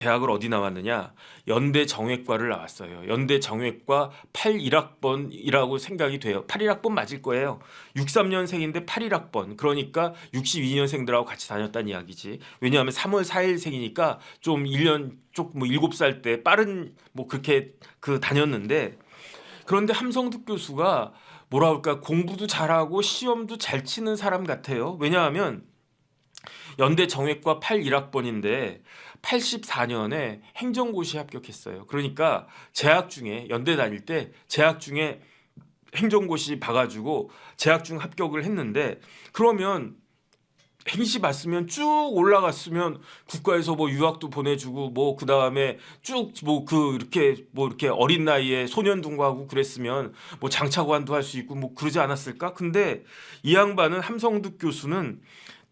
대학을 어디 나왔느냐? 연대 정외과를 나왔어요. 연대 정외과 81학번이라고 생각이 돼요. 81학번 맞을 거예요. 63년생인데 81학번. 그러니까 62년생들하고 같이 다녔다는 이야기지. 왜냐하면 3월 4일생이니까 좀 1년 쪽뭐 7살 때 빠른 뭐 그렇게 다녔는데, 그런데 함성득 교수가 뭐라 할까, 공부도 잘하고 시험도 잘 치는 사람 같아요. 왜냐하면 연대 정외과 81학번인데 84년에 행정고시 합격했어요. 그러니까 재학 중에, 연대 다닐 때 재학 중에 행정고시 봐가지고 재학 중 합격을 했는데, 그러면 행시 봤으면 쭉 올라갔으면 국가에서 뭐 유학도 보내주고 뭐 그 다음에 쭉 뭐 이렇게 어린 나이에 소년둥과하고 그랬으면 뭐 장차관도 할 수 있고 뭐 그러지 않았을까? 근데 이 양반은, 함성득 교수는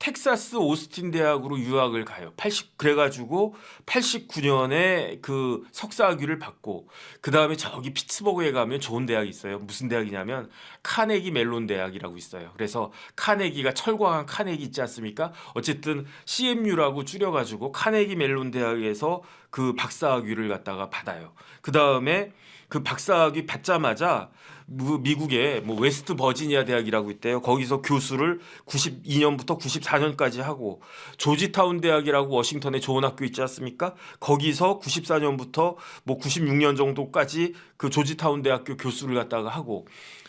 텍사스 오스틴 대학으로 유학을 가요. 그래가지고 89년에 그 석사학위를 받고, 그 다음에 저기 피츠버그에 가면 좋은 대학이 있어요. 무슨 대학이냐면 카네기 멜론 대학이라고 있어요. 그래서 카네기가 철광한 카네기 있지 않습니까? 어쨌든 CMU라고 줄여가지고 카네기 멜론 대학에서 그 박사학위를 갖다가 받아요. 그 다음에 그 박사학위 받자마자 미국의 뭐 웨스트 버지니아 대학이라고 있대요. 거기서 교수를 92년부터 94년까지 하고, 조지타운 대학이라고 워싱턴에 좋은 학교 있지 않습니까? 거기서 94년부터 뭐 96년 정도까지 그 조지타운 대학교 교수를 갖다가 하고,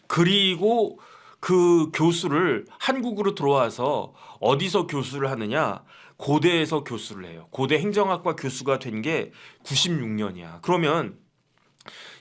그리고 그 교수를 한국으로 들어와서 어디서 교수를 하느냐? 고대에서 교수를 해요. 고대 행정학과 교수가 된 게 96년이야. 그러면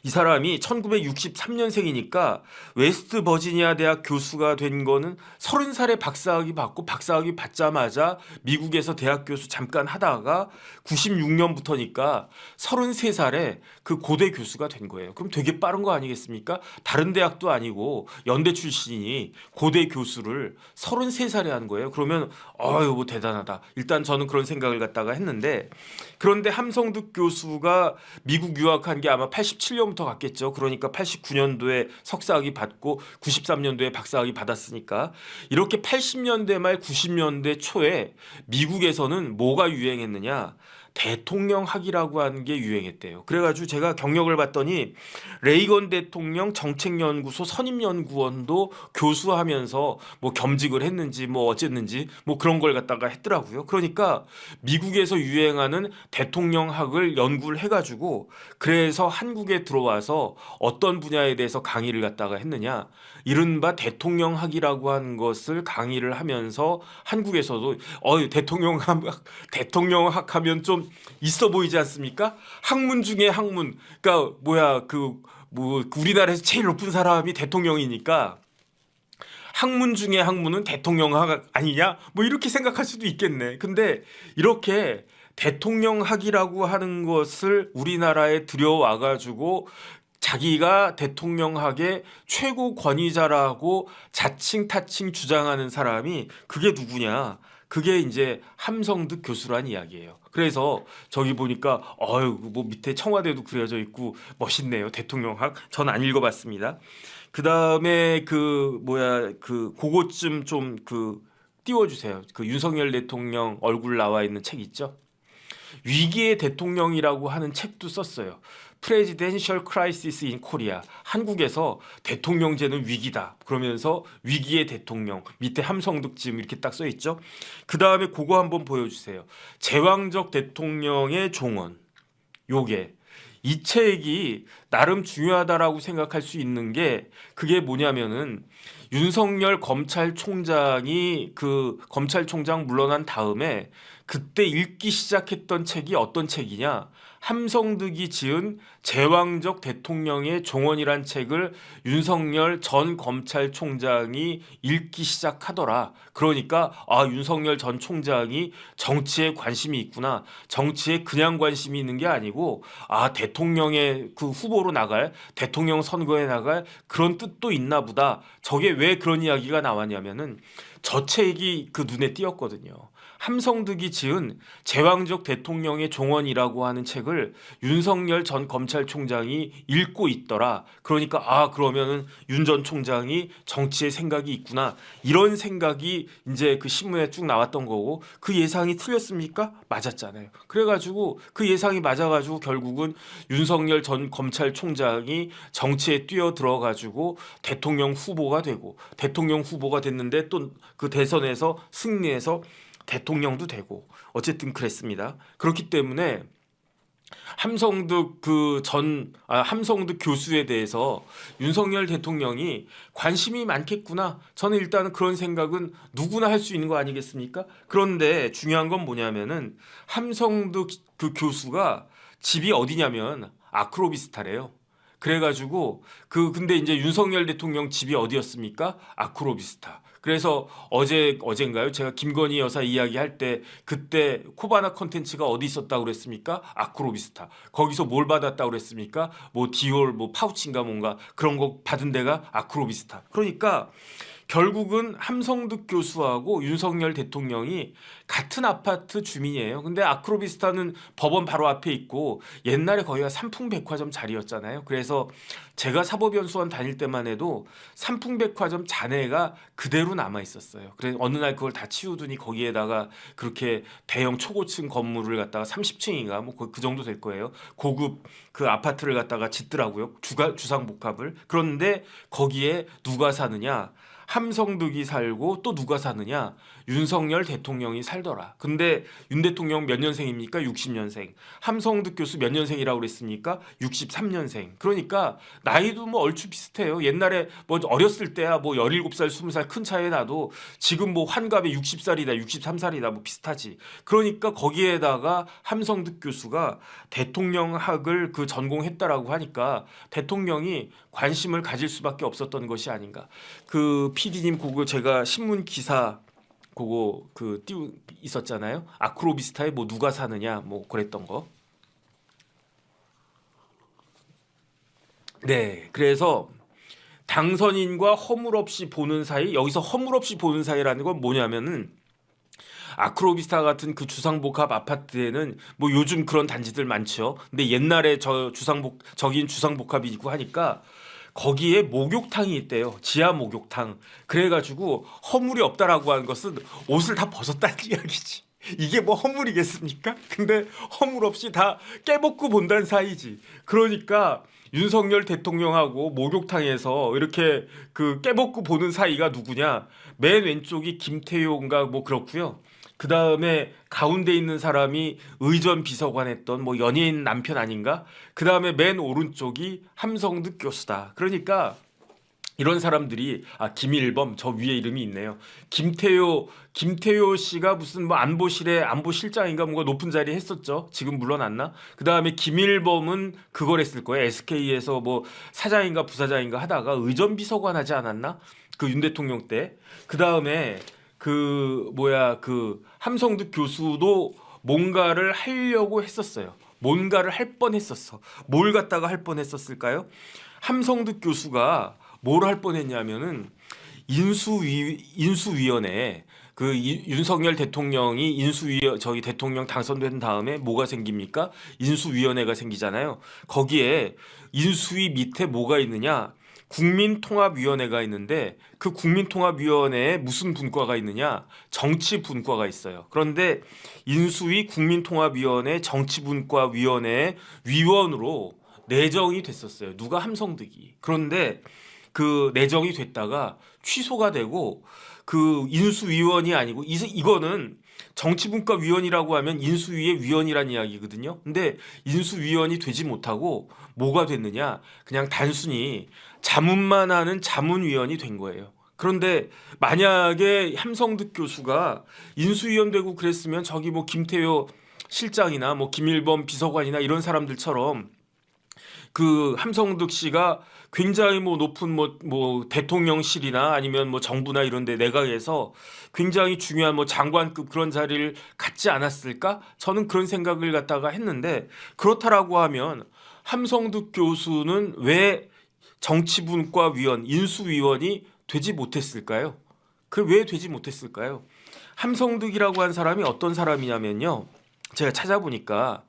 이 사람이 1963년생이니까 웨스트 버지니아 대학 교수가 된 거는 30살에 박사학위 받고, 박사학위 받자마자 미국에서 대학 교수 잠깐 하다가 96년부터니까 33살에 그 고대 교수가 된 거예요. 그럼 되게 빠른 거 아니겠습니까? 다른 대학도 아니고 연대 출신이 고대 교수를 33살에 한 거예요. 그러면 어유 뭐 대단하다. 일단 저는 그런 생각을 갖다가 했는데, 그런데 함성득 교수가 미국 유학한 게 아마 87년부터 갔겠죠. 그러니까 89년도에 석사학위 받고 93년도에 박사학위 받았으니까, 이렇게 80년대 말 90년대 초에 미국에서는 뭐가 유행했느냐? 대통령학이라고 하는 게 유행했대요. 그래가지고 제가 경력을 봤더니 레이건 대통령 정책연구소 선임연구원도 교수하면서 뭐 겸직을 했는지 뭐 어쨌는지 뭐 그런 걸 갖다가 했더라고요. 그러니까 미국에서 유행하는 대통령학을 연구를 해가지고, 그래서 한국에 들어와서 어떤 분야에 대해서 강의를 갖다가 했느냐, 이른바 대통령학이라고 하는 것을 강의를 하면서 한국에서도 대통령학 하면 좀 있어 보이지 않습니까? 학문 중에 학문. 그러니까 뭐야, 뭐 우리나라에서 제일 높은 사람이 대통령이니까 학문 중에 학문은 대통령학 아니냐? 뭐 이렇게 생각할 수도 있겠네. 근데 이렇게 대통령학이라고 하는 것을 우리나라에 들여와 가지고 자기가 대통령학의 최고 권위자라고 자칭 타칭 주장하는 사람이, 그게 누구냐? 그게 이제 함성득 교수란 이야기예요. 그래서 저기 보니까 뭐 밑에 청와대도 그려져 있고 멋있네요. 대통령학. 전 안 읽어봤습니다. 그 다음에 그거쯤 좀 띄워주세요. 그 윤석열 대통령 얼굴 나와 있는 책 있죠? 위기의 대통령이라고 하는 책도 썼어요. Presidential Crisis in Korea. 한국에서 대통령제는 위기다. 그러면서 위기의 대통령. 밑에 함성득 지금 이렇게 딱 써 있죠. 그 다음에 그거 한번 보여주세요. 제왕적 대통령의 종언. 요게. 이 책이 나름 중요하다라고 생각할 수 있는 게, 그게 뭐냐면은 윤석열 검찰총장이 검찰총장 물러난 다음에 그때 읽기 시작했던 책이 어떤 책이냐? 함성득이 지은 제왕적 대통령의 종언이란 책을 윤석열 전 검찰총장이 읽기 시작하더라. 그러니까 윤석열 전 총장이 정치에 관심이 있구나. 정치에 그냥 관심이 있는 게 아니고 대통령의 후보로 나갈, 대통령 선거에 나갈 그런 뜻도 있나 보다. 저게 왜 그런 이야기가 나왔냐면은 저 책이 눈에 띄었거든요. 함성득이 지은 제왕적 대통령의 종언이라고 하는 책을 윤석열 전 검찰총장이 읽고 있더라. 그러니까 그러면은 윤 전 총장이 정치에 생각이 있구나. 이런 생각이 이제 그 신문에 쭉 나왔던 거고, 그 예상이 틀렸습니까? 맞았잖아요. 그래가지고 그 예상이 맞아가지고 결국은 윤석열 전 검찰총장이 정치에 뛰어들어가지고 대통령 후보가 되고, 대통령 후보가 됐는데 또 그 대선에서 승리해서 대통령도 되고, 어쨌든 그랬습니다. 그렇기 때문에 함성득 교수에 대해서 윤석열 대통령이 관심이 많겠구나. 저는 일단은 그런 생각은 누구나 할 수 있는 거 아니겠습니까? 그런데 중요한 건 뭐냐면은 함성득 그 교수가 집이 어디냐면 아크로비스타래요. 그래가지고 근데 이제 윤석열 대통령 집이 어디였습니까? 아크로비스타. 그래서 어젠가요? 제가 김건희 여사 이야기할 때 그때 코바나 콘텐츠가 어디 있었다고 그랬습니까? 아크로비스타. 거기서 뭘 받았다고 그랬습니까? 뭐 디올 뭐 파우치인가 뭔가 그런 거 받은 데가 아크로비스타. 그러니까 결국은 함성득 교수하고 윤석열 대통령이 같은 아파트 주민이에요. 근데 아크로비스타는 법원 바로 앞에 있고 옛날에 거기가 삼풍백화점 자리였잖아요. 그래서 제가 사법연수원 다닐 때만 해도 삼풍백화점 잔해가 그대로 남아 있었어요. 그래서 어느 날 그걸 다 치우더니 거기에다가 그렇게 대형 초고층 건물을 갖다가 30층인가 뭐 그 정도 될 거예요. 고급 그 아파트를 갖다가 짓더라고요. 주상복합을. 그런데 거기에 누가 사느냐? 함성득이 살고 또 누가 사느냐? 윤석열 대통령이 살더라. 근데 윤 대통령 몇 년생입니까? 60년생. 함성득 교수 몇 년생이라고 그랬습니까? 63년생. 그러니까 나이도 뭐 얼추 비슷해요. 옛날에 뭐 어렸을 때야 뭐 17살, 20살 큰 차이 나도 지금 뭐 환갑에 60살이다, 63살이다 뭐 비슷하지. 그러니까 거기에다가 함성득 교수가 대통령학을 전공했다라고 하니까 대통령이 관심을 가질 수밖에 없었던 것이 아닌가. 그 PD님 그거 제가 신문 기사 그거 띄우 있었잖아요. 아크로비스타에 뭐 누가 사느냐 뭐 그랬던 거. 네, 그래서 당선인과 허물없이 보는 사이, 여기서 허물없이 보는 사이라는 건 뭐냐면은 아크로비스타 같은 그 주상복합 아파트에는 뭐 요즘 그런 단지들 많죠. 근데 옛날에 저긴 주상복합이고 하니까 거기에 목욕탕이 있대요. 지하 목욕탕. 그래가지고 허물이 없다라고 하는 것은 옷을 다 벗었다는 이야기지. 이게 뭐 허물이겠습니까? 근데 허물 없이 다 깨벗고 본다는 사이지. 그러니까 윤석열 대통령하고 목욕탕에서 이렇게 깨벗고 보는 사이가 누구냐? 맨 왼쪽이 김태효인가 뭐 그렇고요. 그 다음에 가운데 있는 사람이 의전 비서관 했던 뭐 연예인 남편 아닌가? 그 다음에 맨 오른쪽이 함성득 교수다. 그러니까 이런 사람들이 김일범 저 위에 이름이 있네요. 김태효 씨가 무슨 뭐 안보실장인가 뭔가 높은 자리 했었죠. 지금 물러났나? 그 다음에 김일범은 그걸 했을 거예요. SK에서 뭐 사장인가 부사장인가 하다가 의전 비서관 하지 않았나? 그 윤 대통령 때. 그 다음에 함성득 교수도 뭔가를 하려고 했었어요. 뭔가를 할 뻔했었어. 뭘 갖다가 할 뻔했었을까요? 함성득 교수가 뭘 할 뻔했냐면은 인수위원회 윤석열 대통령이 저기 대통령 당선된 다음에 뭐가 생깁니까? 인수위원회가 생기잖아요. 거기에 인수위 밑에 뭐가 있느냐? 국민통합위원회가 있는데 그 국민통합위원회에 무슨 분과가 있느냐? 정치 분과가 있어요. 그런데 인수위 국민통합위원회 정치분과위원회 위원으로 내정이 됐었어요. 누가? 함성득이. 그런데 그 내정이 됐다가 취소가 되고 인수위원이 아니고 이거는 정치분과위원이라고 하면 인수위의 위원이란 이야기거든요. 근데 인수위원이 되지 못하고 뭐가 됐느냐? 그냥 단순히 자문만 하는 자문위원이 된 거예요. 그런데 만약에 함성득 교수가 인수위원 되고 그랬으면 저기 뭐 김태효 실장이나 뭐 김일범 비서관이나 이런 사람들처럼 함성득 씨가 굉장히 뭐 높은 뭐 대통령실이나 아니면 뭐 정부나 이런 데 내각에서 굉장히 중요한 뭐 장관급 그런 자리를 갖지 않았을까? 저는 그런 생각을 갖다가 했는데, 그렇다라고 하면 함성득 교수는 왜 정치분과위원, 인수위원이 되지 못했을까요? 왜 되지 못했을까요? 함성득이라고 한 사람이 어떤 사람이냐면요. 제가 찾아보니까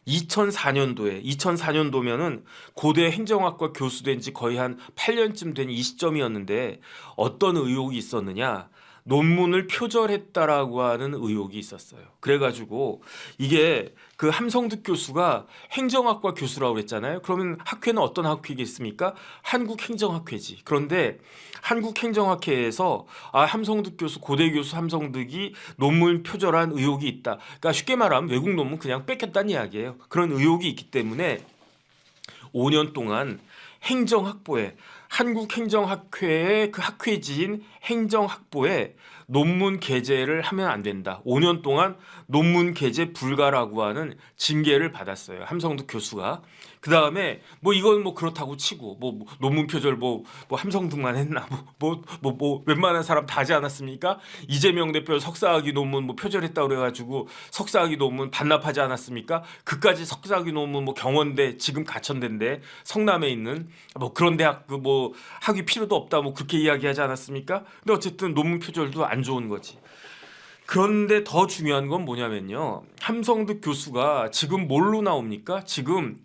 2004년도면은 고대 행정학과 교수된 지 거의 한 8년쯤 된 이 시점이었는데 어떤 의혹이 있었느냐? 논문을 표절했다라고 하는 의혹이 있었어요. 그래가지고 이게 그 함성득 교수가 행정학과 교수라고 그랬잖아요. 그러면 학회는 어떤 학회겠습니까? 한국행정학회지. 그런데 한국행정학회에서 함성득 교수, 고대 교수 함성득이 논문 표절한 의혹이 있다. 그러니까 쉽게 말하면 외국 논문 그냥 뺏겼다는 이야기예요. 그런 의혹이 있기 때문에 5년 동안 행정학부에 한국행정학회의 그 학회지인 행정학부에 논문 게재를 하면 안 된다. 5년 동안 논문 게재 불가라고 하는 징계를 받았어요. 함성득 교수가. 그 다음에 뭐 이건 뭐 그렇다고 치고 뭐 논문 표절 뭐 함성득만 했나 뭐 웬만한 사람 다 하지 않았습니까? 이재명 대표 석사학위 논문 뭐 표절했다고 그래가지고 석사학위 논문 반납하지 않았습니까? 그까지 석사학위 논문 뭐 경원대 지금 가천대인데 성남에 있는 뭐 그런 대학 그 뭐 학위 필요도 없다 뭐 그렇게 이야기하지 않았습니까? 근데 어쨌든 논문 표절도 안 좋은 거지. 그런데 더 중요한 건 뭐냐면요. 함성득 교수가 지금 뭘로 나옵니까? 지금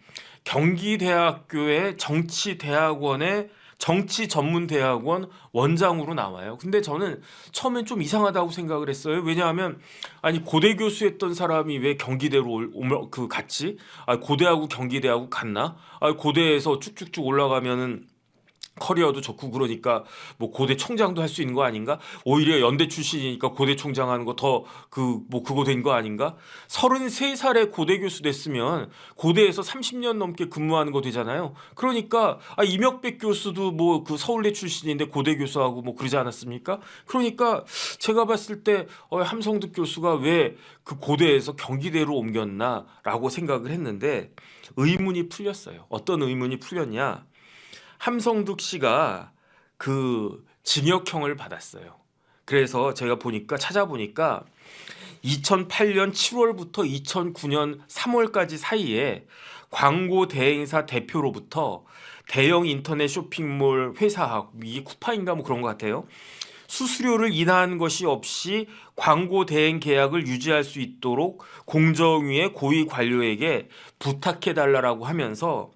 경기대학교의 정치대학원의 정치전문대학원 원장으로 나와요. 근데 저는 처음엔 좀 이상하다고 생각을 했어요. 왜냐하면 아니 고대 교수했던 사람이 왜 경기대로 갔지? 고대하고 경기대하고 같나? 고대에서 쭉쭉쭉 올라가면은 커리어도 좋고 그러니까 뭐 고대 총장도 할 수 있는 거 아닌가? 오히려 연대 출신이니까 고대 총장 하는 거 더 그거 된 거 아닌가? 33살에 고대 교수 됐으면 고대에서 30년 넘게 근무하는 거 되잖아요. 그러니까 이명백 교수도 뭐 그 서울대 출신인데 고대 교수하고 뭐 그러지 않았습니까? 그러니까 제가 봤을 때 함성득 교수가 왜 그 고대에서 경기대로 옮겼나라고 생각을 했는데 의문이 풀렸어요. 어떤 의문이 풀렸냐? 함성득 씨가 그 징역형을 받았어요. 그래서 제가 찾아보니까 2008년 7월부터 2009년 3월까지 사이에 광고 대행사 대표로부터 대형 인터넷 쇼핑몰 회사하고 이게 쿠파인가 뭐 그런 것 같아요. 수수료를 인하한 것이 없이 광고 대행 계약을 유지할 수 있도록 공정위의 고위 관료에게 부탁해달라고 하면서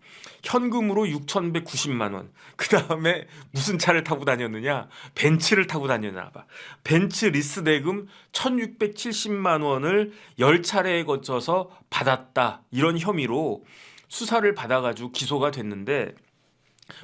현금으로 6,190만 원. 그 다음에 무슨 차를 타고 다녔느냐? 벤츠를 타고 다녔나 봐. 벤츠 리스 대금 1,670만 원을 10차례에 거쳐서 받았다. 이런 혐의로 수사를 받아가지고 기소가 됐는데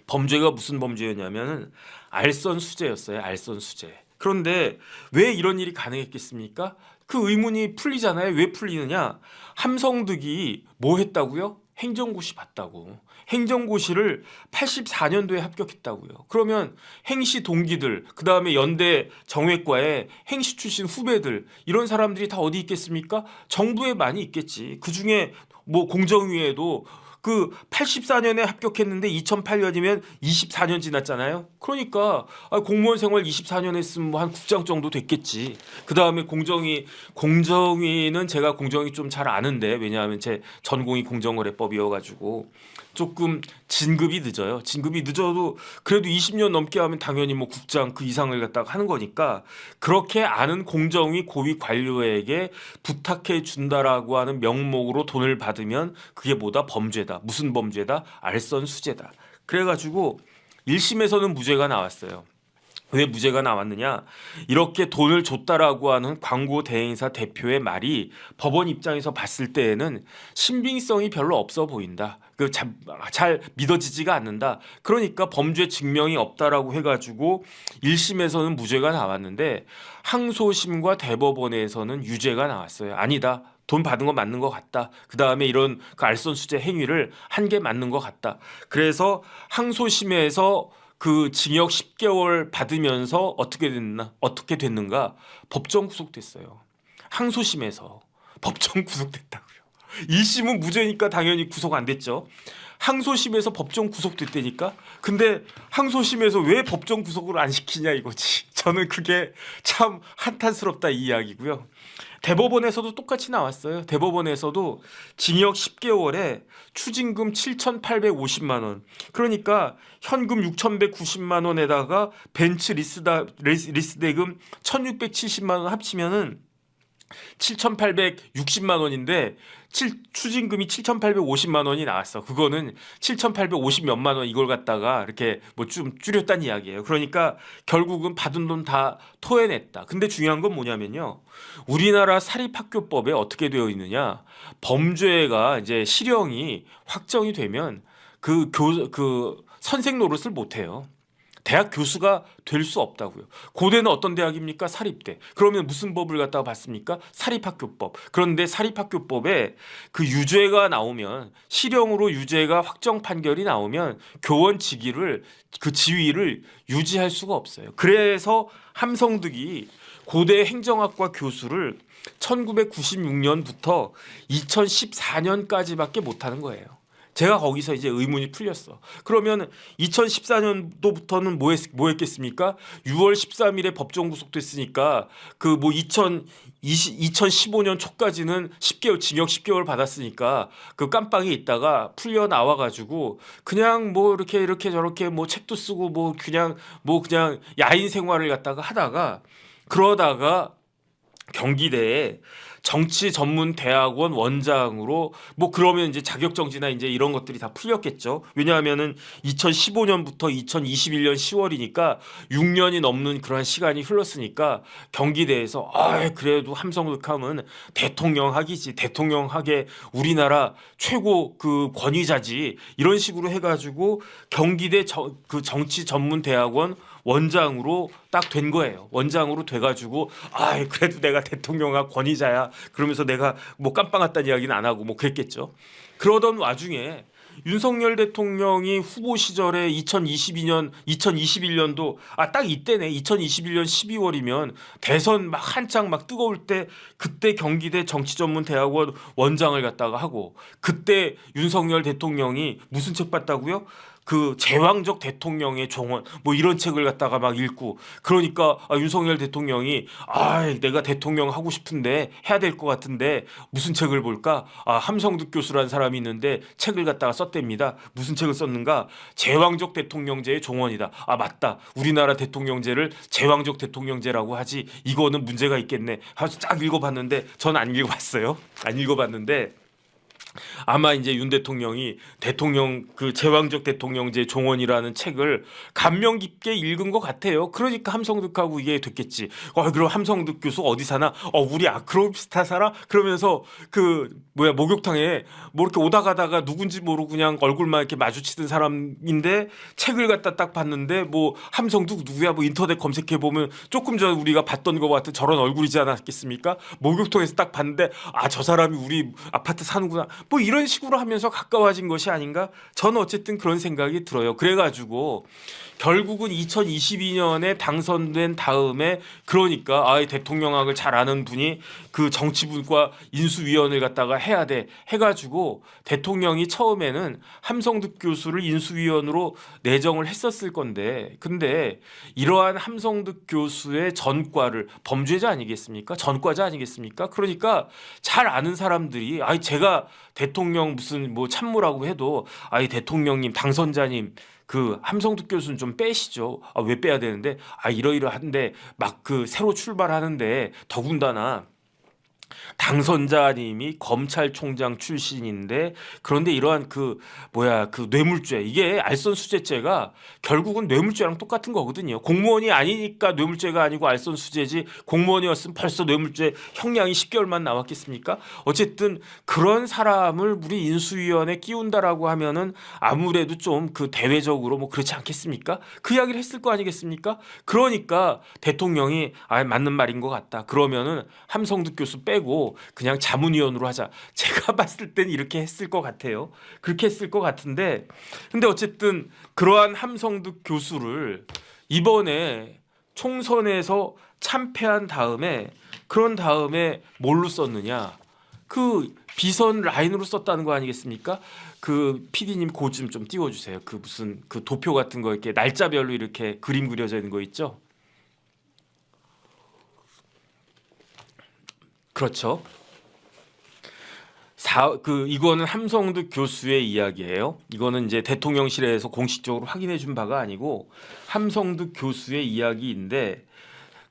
범죄가 무슨 범죄였냐면 알선수재였어요. 알선수재. 그런데 왜 이런 일이 가능했겠습니까? 그 의문이 풀리잖아요. 왜 풀리느냐? 함성득이 뭐 했다고요? 행정고시 봤다고. 행정고시를 84년도에 합격했다고요. 그러면 행시 동기들, 그 다음에 연대 정외과에 행시 출신 후배들 이런 사람들이 다 어디 있겠습니까? 정부에 많이 있겠지. 그중에 뭐 공정위에도 그 84년에 합격했는데 2008년이면 24년 지났잖아요. 그러니까 공무원 생활 24년 했으면 뭐 한 국장 정도 됐겠지. 그 다음에 공정위는 제가 공정위 좀 잘 아는데 왜냐하면 제 전공이 공정거래법이어가지고 조금 진급이 늦어요. 진급이 늦어도 그래도 20년 넘게 하면 당연히 뭐 국장 그 이상을 갖다가 하는 거니까 그렇게 아는 공정위 고위 관료에게 부탁해 준다라고 하는 명목으로 돈을 받으면 그게 뭐다? 범죄다. 무슨 범죄다? 알선수재다. 그래가지고 1심에서는 무죄가 나왔어요. 왜 무죄가 나왔느냐? 이렇게 돈을 줬다라고 하는 광고 대행사 대표의 말이 법원 입장에서 봤을 때에는 신빙성이 별로 없어 보인다. 잘 믿어지지가 않는다. 그러니까 범죄 증명이 없다라고 해가지고 1심에서는 무죄가 나왔는데 항소심과 대법원에서는 유죄가 나왔어요. 아니다. 돈 받은 거 맞는 것 같다. 그 다음에 이런 그 알선수재 행위를 한 게 맞는 것 같다. 그래서 항소심에서 그 징역 10개월 받으면서 어떻게 됐는가? 법정 구속됐어요. 항소심에서 법정 구속됐다고요. 1심은 무죄니까 당연히 구속 안 됐죠. 항소심에서 법정 구속됐다니까. 근데 항소심에서 왜 법정 구속을 안 시키냐 이거지. 저는 그게 참 한탄스럽다 이 이야기고요. 대법원에서도 똑같이 나왔어요. 대법원에서도 징역 10개월에 추징금 7,850만 원. 그러니까 현금 6,190만 원에다가 벤츠 리스대금 1,670만 원 합치면은 7,860만 원인데 추징금이 7,850만 원이 나왔어. 그거는 7,850 몇만 원 이걸 갖다가 이렇게 뭐 좀 줄였다는 이야기예요. 그러니까 결국은 받은 돈 다 토해냈다. 근데 중요한 건 뭐냐면요. 우리나라 사립학교법에 어떻게 되어 있느냐? 범죄가 이제 실형이 확정이 되면 그 선생 노릇을 못 해요. 대학 교수가 될 수 없다고요. 고대는 어떤 대학입니까? 사립대. 그러면 무슨 법을 갖다가 봤습니까? 사립학교법. 그런데 사립학교법에 그 유죄가 나오면 실형으로 유죄가 확정 판결이 나오면 교원 직위를 그 지위를 유지할 수가 없어요. 그래서 함성득이 고대 행정학과 교수를 1996년부터 2014년까지밖에 못하는 거예요. 제가 거기서 이제 의문이 풀렸어. 그러면 2014년도부터는 뭐 했겠습니까? 6월 13일에 법정 구속됐으니까 그 뭐 2015년 초까지는 10개월 징역 10개월 받았으니까 그 깜빵에 있다가 풀려 나와 가지고 그냥 뭐 이렇게 저렇게 뭐 책도 쓰고 뭐 그냥 야인 생활을 갖다가 하다가 그러다가 경기대에 정치 전문 대학원 원장으로 뭐 그러면 이제 자격정지나 이제 이런 것들이 다 풀렸겠죠. 왜냐하면은 2015년부터 2021년 10월이니까 6년이 넘는 그런 시간이 흘렀으니까 경기대에서 그래도 함성득하면 대통령학이지, 대통령학의 우리나라 최고 그 권위자지, 이런 식으로 해가지고 경기대 그 정치 전문 대학원 원장으로 딱 된 거예요. 원장으로 돼가지고 그래도 내가 대통령학 권위자야. 그러면서 내가 뭐 깜빵 왔다는 이야기는 안 하고 뭐 그랬겠죠. 그러던 와중에 윤석열 대통령이 후보 시절에 2021년도 딱 이때네. 2021년 12월이면 대선 막 한창 막 뜨거울 때 그때 경기대 정치전문대학원 원장을 갖다가 하고, 그때 윤석열 대통령이 무슨 책 봤다고요? 그 제왕적 대통령의 종언 뭐 이런 책을 갖다가 막 읽고, 그러니까 윤석열 대통령이 내가 대통령 하고 싶은데 해야 될 것 같은데 무슨 책을 볼까? 함성득 교수라는 사람이 있는데 책을 갖다가 썼답니다. 무슨 책을 썼는가? 제왕적 대통령제의 종언이다. 맞다. 우리나라 대통령제를 제왕적 대통령제라고 하지. 이거는 문제가 있겠네. 하면서 쫙 읽어봤는데, 저는 안 읽어봤어요. 안 읽어봤는데 아마 이제 윤 대통령이 대통령 그 제왕적 대통령제 종언이라는 책을 감명 깊게 읽은 것 같아요. 그러니까 함성득하고 이게 됐겠지. 그럼 함성득 교수 어디 사나? 우리 아크로비스타 살아? 그러면서 목욕탕에 뭐 이렇게 오다 가다가 누군지 모르고 그냥 얼굴만 이렇게 마주치던 사람인데 책을 갖다 딱 봤는데 뭐 함성득 누구야? 뭐 인터넷 검색해 보면 조금 전 우리가 봤던 것 같은 저런 얼굴이지 않았겠습니까? 목욕탕에서 딱 봤는데 저 사람이 우리 아파트 사는구나. 뭐 이런 식으로 하면서 가까워진 것이 아닌가? 저는 어쨌든 그런 생각이 들어요. 그래가지고 결국은 2022년에 당선된 다음에, 그러니까 대통령학을 잘 아는 분이 그 정치부과 인수위원을 갖다가 해야 돼 해가지고 대통령이 처음에는 함성득 교수를 인수위원으로 내정을 했었을 건데, 근데 이러한 함성득 교수의 전과를, 범죄자 아니겠습니까? 전과자 아니겠습니까? 그러니까 잘 아는 사람들이 제가 대통령 무슨 뭐 참모라고 해도 대통령님 당선자님 그 함성득 교수는 좀 빼시죠. 왜 빼야 되는데? 이러이러한데 막 그 새로 출발하는데, 더군다나 당선자님이 검찰총장 출신인데, 그런데 이러한 그 뇌물죄, 이게 알선수재죄가 결국은 뇌물죄랑 똑같은 거거든요. 공무원이 아니니까 뇌물죄가 아니고 알선수재지, 공무원이었으면 벌써 뇌물죄 형량이 10개월만 나왔겠습니까? 어쨌든 그런 사람을 우리 인수위원회 끼운다라고 하면은 아무래도 좀 그 대외적으로 뭐 그렇지 않겠습니까? 그 이야기를 했을 거 아니겠습니까? 그러니까 대통령이 맞는 말인 것 같다. 그러면은 함성득 교수 빼고 그냥 자문위원으로 하자. 제가 봤을 땐 이렇게 했을 것 같아요. 그렇게 했을 것 같은데, 근데 어쨌든 그러한 함성득 교수를 이번에 총선에서 참패한 다음에, 그런 다음에 뭘로 썼느냐? 그 비선 라인으로 썼다는 거 아니겠습니까? 그 PD님 고 좀 띄워주세요. 그 무슨 그 도표 같은 거 이렇게 날짜별로 이렇게 그림 그려져 있는 거 있죠? 그렇죠. 이거는 함성득 교수의 이야기예요. 이거는 이제 대통령실에서 공식적으로 확인해 준 바가 아니고 함성득 교수의 이야기인데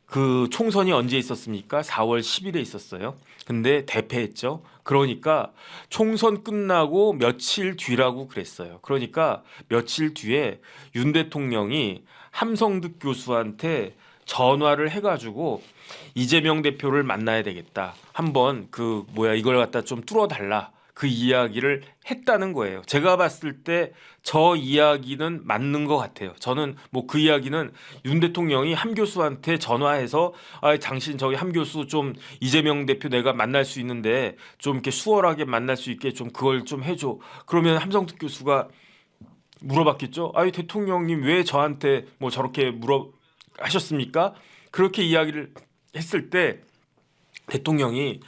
그 총선이 언제 있었습니까? 4월 10일에 있었어요. 근데 대패했죠. 그러니까 총선 끝나고 며칠 뒤라고 그랬어요. 그러니까 며칠 뒤에 윤 대통령이 함성득 교수한테 전화를 해가지고 이재명 대표를 만나야 되겠다. 한번 이걸 갖다 좀 뚫어달라. 그 이야기를 했다는 거예요. 제가 봤을 때 저 이야기는 맞는 것 같아요. 저는 뭐 그 이야기는 윤 대통령이 함 교수한테 전화해서 당신 저기 함 교수 좀 이재명 대표 내가 만날 수 있는데 좀 이렇게 수월하게 만날 수 있게 좀 그걸 좀 해줘. 그러면 함성득 교수가 물어봤겠죠. 대통령님 왜 저한테 뭐 저렇게 하셨습니까? 그렇게 이야기를 했을 때 대통령이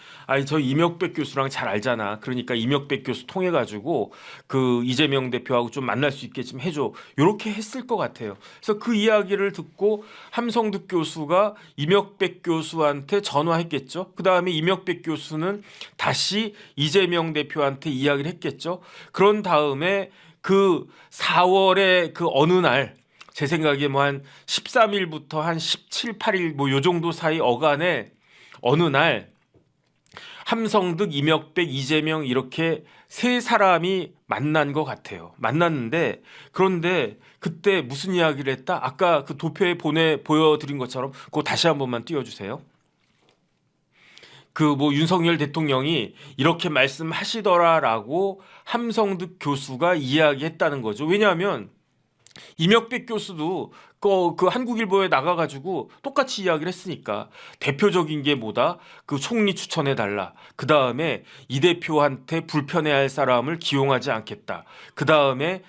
저 이명백 교수랑 잘 알잖아. 그러니까 이명백 교수 통해 가지고 그 이재명 대표하고 좀 만날 수 있게 좀 해줘. 이렇게 했을 것 같아요. 그래서 그 이야기를 듣고 함성득 교수가 이명백 교수한테 전화했겠죠. 그 다음에 이명백 교수는 다시 이재명 대표한테 이야기를 했겠죠. 그런 다음에 그 4월에 그 어느 날 제 생각에 뭐 한 13일부터 한 17, 8일 뭐 요 정도 사이 어간에 어느 날 함성득, 이명백, 이재명 이렇게 세 사람이 만난 것 같아요. 만났는데 그런데 그때 무슨 이야기를 했다? 아까 그 도표에 보여드린 것처럼 그거 다시 한 번만 띄워주세요. 그 뭐 윤석열 대통령이 이렇게 말씀하시더라라고 함성득 교수가 이야기했다는 거죠. 왜냐하면 이명백 교수도 그 한국일보에 나가가지고 똑같이 이야기를 했으니까 대표적인 게 뭐다? 그 총리 추천해 달라. 그 다음에 이 대표한테 불편해할 사람을 기용하지 않겠다. 그 다음에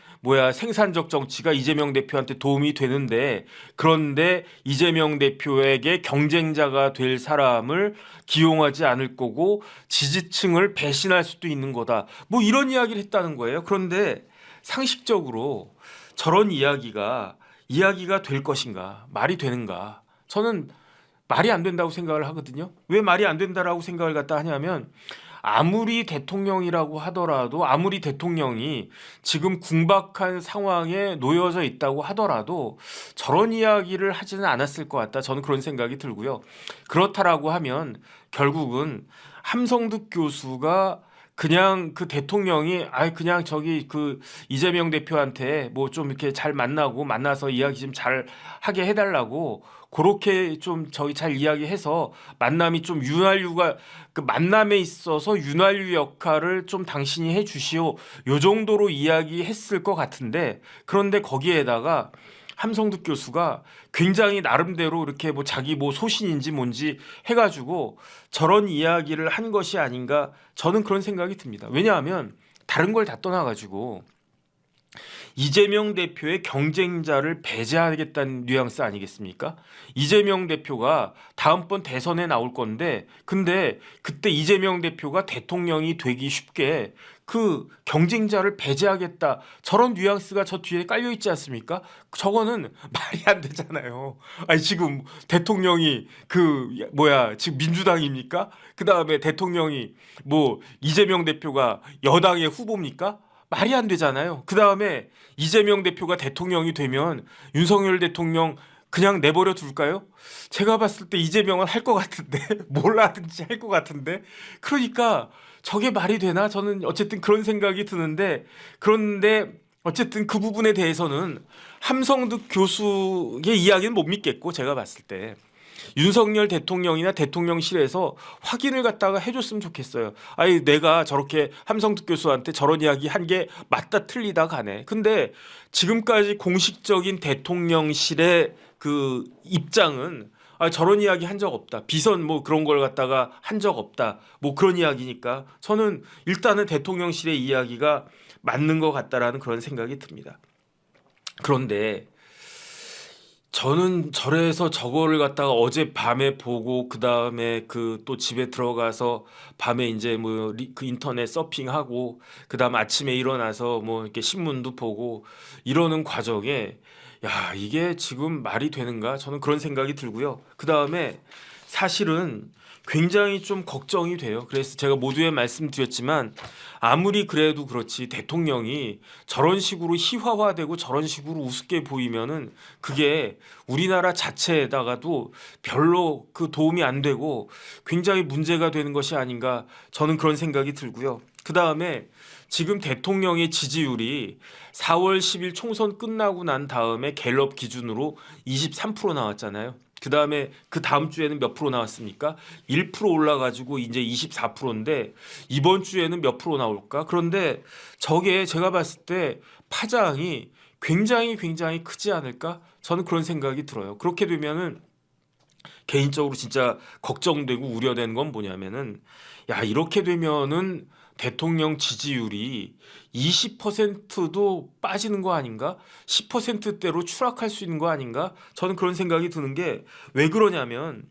생산적 정치가 이재명 대표한테 도움이 되는데 그런데 이재명 대표에게 경쟁자가 될 사람을 기용하지 않을 거고 지지층을 배신할 수도 있는 거다. 뭐 이런 이야기를 했다는 거예요. 그런데 상식적으로 저런 이야기가 될 것인가? 말이 되는가? 저는 말이 안 된다고 생각을 하거든요. 왜 말이 안 된다라고 생각을 갖다 하냐면 아무리 대통령이라고 하더라도 아무리 대통령이 지금 궁박한 상황에 놓여져 있다고 하더라도 저런 이야기를 하지는 않았을 것 같다. 저는 그런 생각이 들고요. 그렇다라고 하면 결국은 함성득 교수가 그냥 그 대통령이 그냥 저기 그 이재명 대표한테 뭐 좀 이렇게 잘 만나서 이야기 좀 잘 하게 해달라고 그렇게 좀 저희 잘 이야기해서 만남이 좀 그 만남에 있어서 윤활유 역할을 좀 당신이 해주시오. 요 정도로 이야기했을 것 같은데 그런데 거기에다가 함성득 교수가 굉장히 나름대로 이렇게 뭐 자기 뭐 소신인지 뭔지 해가지고 저런 이야기를 한 것이 아닌가 저는 그런 생각이 듭니다. 왜냐하면 다른 걸 다 떠나가지고 이재명 대표의 경쟁자를 배제하겠다는 뉘앙스 아니겠습니까? 이재명 대표가 다음번 대선에 나올 건데 근데 그때 이재명 대표가 대통령이 되기 쉽게 그 경쟁자를 배제하겠다 저런 뉘앙스가 저 뒤에 깔려 있지 않습니까? 저거는 말이 안 되잖아요. 지금 대통령이 지금 민주당입니까? 그 다음에 대통령이 뭐 이재명 대표가 여당의 후보입니까? 말이 안 되잖아요. 그 다음에 이재명 대표가 대통령이 되면 윤석열 대통령 그냥 내버려 둘까요? 제가 봤을 때 이재명은 할 것 같은데 뭘 하든지 할 것 같은데 그러니까 저게 말이 되나? 저는 어쨌든 그런 생각이 드는데 그런데 어쨌든 그 부분에 대해서는 함성득 교수의 이야기는 못 믿겠고 제가 봤을 때 윤석열 대통령이나 대통령실에서 확인을 갖다가 해줬으면 좋겠어요. 내가 저렇게 함성득 교수한테 저런 이야기 한 게 맞다 틀리다 가네. 근데 지금까지 공식적인 대통령실의 그 입장은 저런 이야기 한 적 없다. 비선 뭐 그런 걸 갖다가 한 적 없다. 뭐 그런 이야기니까 저는 일단은 대통령실의 이야기가 맞는 것 같다라는 그런 생각이 듭니다. 그런데 저는 절에서 저거를 갖다가 어젯밤에 보고 그다음에 그 또 집에 들어가서 밤에 인제 뭐 그 인터넷 서핑하고 그다음 아침에 일어나서 뭐 이렇게 신문도 보고 이러는 과정에 '야 이게 지금 말이 되는가?' 저는 그런 생각이 들고요. 그다음에 사실은 굉장히 좀 걱정이 돼요. 그래서 제가 모두에 말씀드렸지만 아무리 그래도 그렇지 대통령이 저런 식으로 희화화되고 저런 식으로 우습게 보이면은 그게 우리나라 자체에다가도 별로 그 도움이 안 되고 굉장히 문제가 되는 것이 아닌가 저는 그런 생각이 들고요. 그다음에 지금 대통령의 지지율이 4월 10일 총선 끝나고 난 다음에 갤럽 기준으로 23% 나왔잖아요. 그다음에 그 다음 주에는 몇 프로 나왔습니까? 1% 올라가지고 이제 24%인데 이번 주에는 몇 프로 나올까? 그런데 저게 제가 봤을 때 파장이 굉장히 크지 않을까? 저는 그런 생각이 들어요. 그렇게 되면은 개인적으로 진짜 걱정되고 우려되는 건 뭐냐면은 야 이렇게 되면은 대통령 지지율이 20%도 빠지는 거 아닌가? 10%대로 추락할 수 있는 거 아닌가? 저는 그런 생각이 드는 게 왜 그러냐면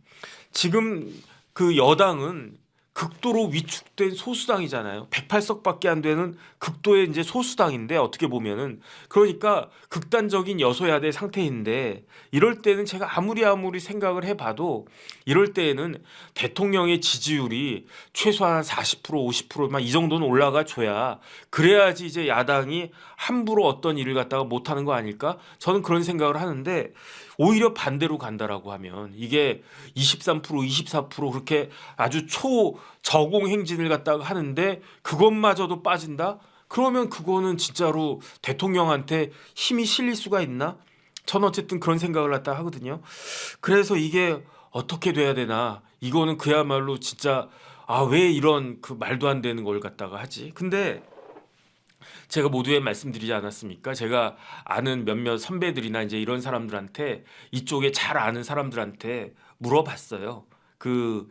지금 그 여당은 극도로 위축된 소수당이잖아요. 108석밖에 안 되는 극도의 이제 소수당인데 어떻게 보면은 그러니까 극단적인 여소야대 상태인데 이럴 때는 제가 아무리 생각을 해봐도 이럴 때에는 대통령의 지지율이 최소한 40% 50%만 이 정도는 올라가 줘야 그래야지 이제 야당이 함부로 어떤 일을 갖다가 못하는 거 아닐까? 저는 그런 생각을 하는데 오히려 반대로 간다라고 하면 이게 23% 24% 그렇게 아주 초저공 행진을 갖다가 하는데 그것마저도 빠진다? 그러면 그거는 진짜로 대통령한테 힘이 실릴 수가 있나? 전 어쨌든 그런 생각을 갖다 하거든요. 그래서 이게 어떻게 돼야 되나? 이거는 그야말로 진짜 아, 왜 이런 그 말도 안 되는 걸 갖다가 하지? 근데 제가 모두에 말씀드리지 않았습니까? 제가 아는 몇몇 선배들이나 이제 이런 사람들한테 이쪽에 잘 아는 사람들한테 물어봤어요. 그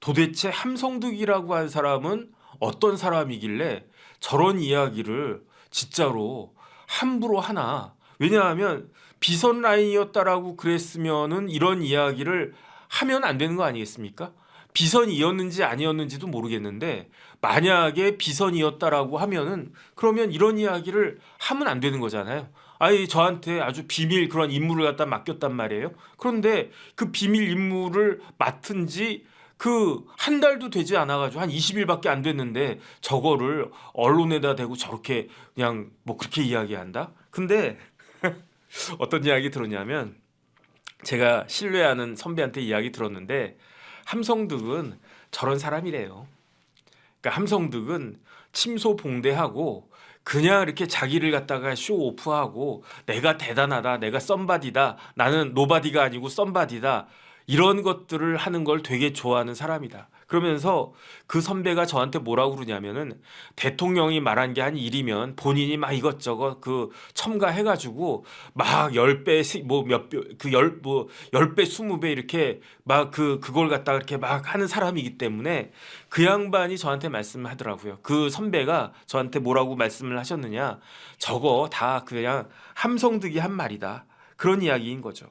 도대체 함성득이라고 한 사람은 어떤 사람이길래 저런 이야기를 진짜로 함부로 하나? 왜냐하면 비선 라인이었다라고 그랬으면은 이런 이야기를 하면 안 되는 거 아니겠습니까? 비선이었는지 아니었는지도 모르겠는데 만약에 비선이었다라고 하면은 그러면 이런 이야기를 하면 안 되는 거잖아요. 아니 저한테 아주 비밀 그런 임무를 갖다 맡겼단 말이에요. 그런데 그 비밀 임무를 맡은 지 그 한 달도 되지 않아가지고 한 20일밖에 안 됐는데 저거를 언론에다 대고 저렇게 그냥 뭐 그렇게 이야기한다? 근데 어떤 이야기 들었냐면 제가 신뢰하는 선배한테 이야기 들었는데 함성득은 저런 사람이래요. 그러니까 함성득은 침소봉대하고 그냥 이렇게 자기를 갖다가 쇼오프하고 내가 대단하다, 내가 썸바디다, 나는 노바디가 아니고 썸바디다 이런 것들을 하는 걸 되게 좋아하는 사람이다. 그러면서 그 선배가 저한테 뭐라고 그러냐면은 대통령이 말한 게 한 일이면 본인이 막 이것저것 그 첨가해가지고 막 10배 뭐몇그열뭐 10배 20배 이렇게 막 그걸 갖다가 이렇게 막 하는 사람이기 때문에 그 양반이 저한테 말씀하더라고요. 그 선배가 저한테 뭐라고 말씀을 하셨느냐? 저거 다 그냥 함성득이 한 말이다. 그런 이야기인 거죠.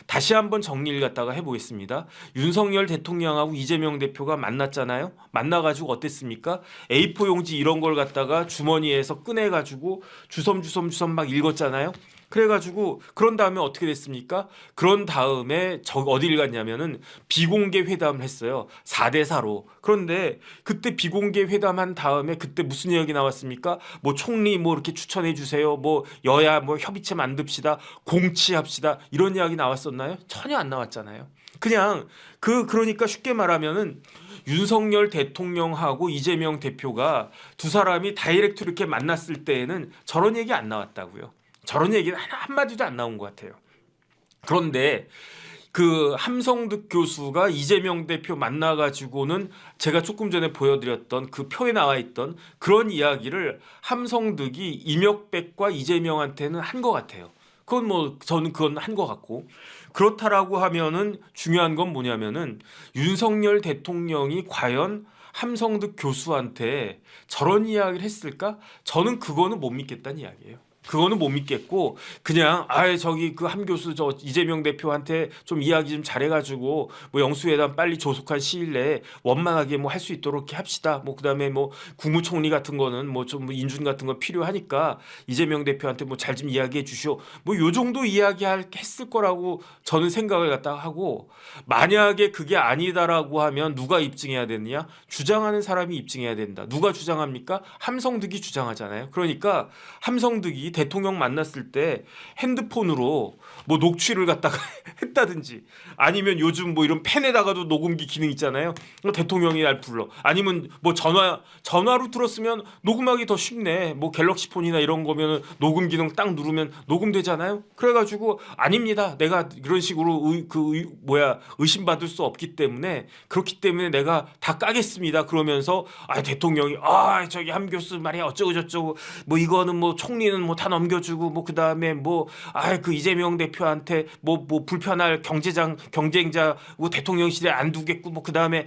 다시 한번 정리를 갖다가 해보겠습니다. 윤석열 대통령하고 이재명 대표가 만났잖아요. 만나가지고 어땠습니까? A4 용지 이런 걸 갖다가 주머니에서 꺼내가지고 주섬주섬 막 읽었잖아요. 그래가지고 그런 다음에 어떻게 됐습니까? 그런 다음에 저 어디를 갔냐면은 비공개 회담을 했어요. 4대4로. 그런데 그때 비공개 회담한 다음에 그때 무슨 이야기 나왔습니까? 뭐 총리 뭐 이렇게 추천해 주세요. 뭐 여야 뭐 협의체 만듭시다. 공치합시다. 이런 이야기 나왔었나요? 전혀 안 나왔잖아요. 그냥 그러니까 쉽게 말하면은 윤석열 대통령하고 이재명 대표가 두 사람이 다이렉트 이렇게 만났을 때에는 저런 얘기 안 나왔다고요. 저런 얘기는 한마디도 안 나온 것 같아요. 그런데 그 함성득 교수가 이재명 대표 만나가지고는 제가 조금 전에 보여드렸던 그 표에 나와 있던 그런 이야기를 함성득이 이명백과 이재명한테는 한 것 같아요. 그건 뭐 저는 그건 한 것 같고 그렇다라고 하면은 중요한 건 뭐냐면은 윤석열 대통령이 과연 함성득 교수한테 저런 이야기를 했을까? 저는 그거는 못 믿겠다는 이야기예요. 그거는 못 믿겠고 그냥 아예 저기 그 함교수 저 이재명 대표한테 좀 이야기 좀 잘해가지고 뭐 영수회담 빨리 조속한 시일 내에 원만하게 뭐 할 수 있도록 이렇게 합시다. 뭐 그다음에 뭐 국무총리 같은 거는 뭐 좀 인준 같은 거 필요하니까 이재명 대표한테 뭐 잘 좀 이야기해 주시오. 뭐 요 정도 했을 거라고 저는 생각을 갖다 하고 만약에 그게 아니다라고 하면 누가 입증해야 되느냐? 주장하는 사람이 입증해야 된다. 누가 주장합니까? 함성득이 주장하잖아요. 그러니까 함성득이 대통령 만났을 때 핸드폰으로 뭐 녹취를 갖다가 했다든지 아니면 요즘 뭐 이런 펜에다가도 녹음기 기능 있잖아요. 대통령이 날 불러. 아니면 뭐 전화로 들었으면 녹음하기 더 쉽네. 뭐 갤럭시 폰이나 이런 거면은 녹음 기능 딱 누르면 녹음되잖아요. 그래가지고 아닙니다. 내가 그런 식으로 의심받을 수 없기 때문에 그렇기 때문에 내가 다 까겠습니다. 그러면서 대통령이 저기 함 교수 말이야 어쩌고 저쩌고 뭐 이거는 뭐 총리는 뭐 다 넘겨주고 뭐 그다음에 뭐 그 이재명 대표한테 뭐 불편할 경쟁자 뭐 대통령실에 안 두겠고 뭐 그다음에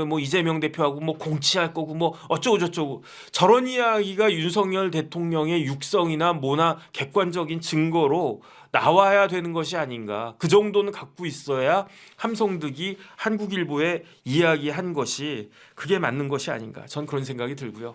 뭐 이재명 대표하고 뭐 공치할 거고 뭐 어쩌고 저쩌고 저런 이야기가 윤석열 대통령의 육성이나 뭐나 객관적인 증거로 나와야 되는 것이 아닌가. 그 정도는 갖고 있어야 함성득이 한국일보에 이야기한 것이 그게 맞는 것이 아닌가. 전 그런 생각이 들고요.